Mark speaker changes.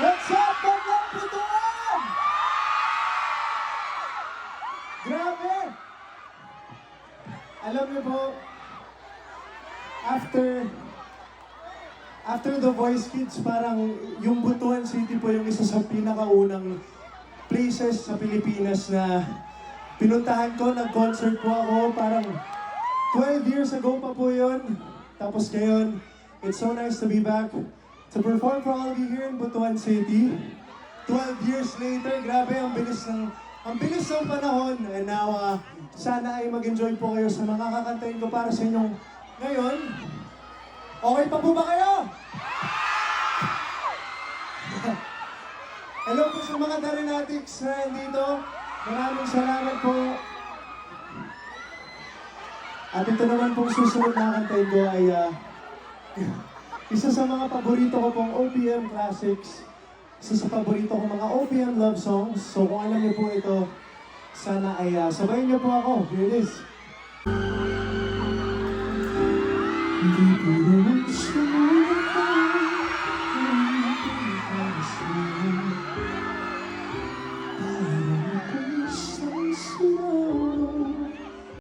Speaker 1: What's up, Bagong Butuan? Grabe! Alam niyo po, after The Voice Kids, parang yung Butuan City po yung isa sa pinakaunang places sa Pilipinas na pinuntahan ko, nag-concert po ako, parang 12 years ago pa po yun. Tapos ngayon, it's so nice to be back to perform for all of you here in Butuan City. 12 years later, grabe, ang bilis ng panahon. And now, sana ay mag-enjoy po kayo sa mga kakantahin ko para sa inyong ngayon. Okay pa po ba kayo? Hello po sa mga Darinatics na nandito. Maraming salamat po. At ito naman pong susunod na kantahin ko ay isa sa mga paborito ko pong OPM classics. Isa sa paborito ko mga OPM love songs. So kung alam niyo po ito, sana ay sabayin niyo po ako. Here it is. Hindi ko naman siya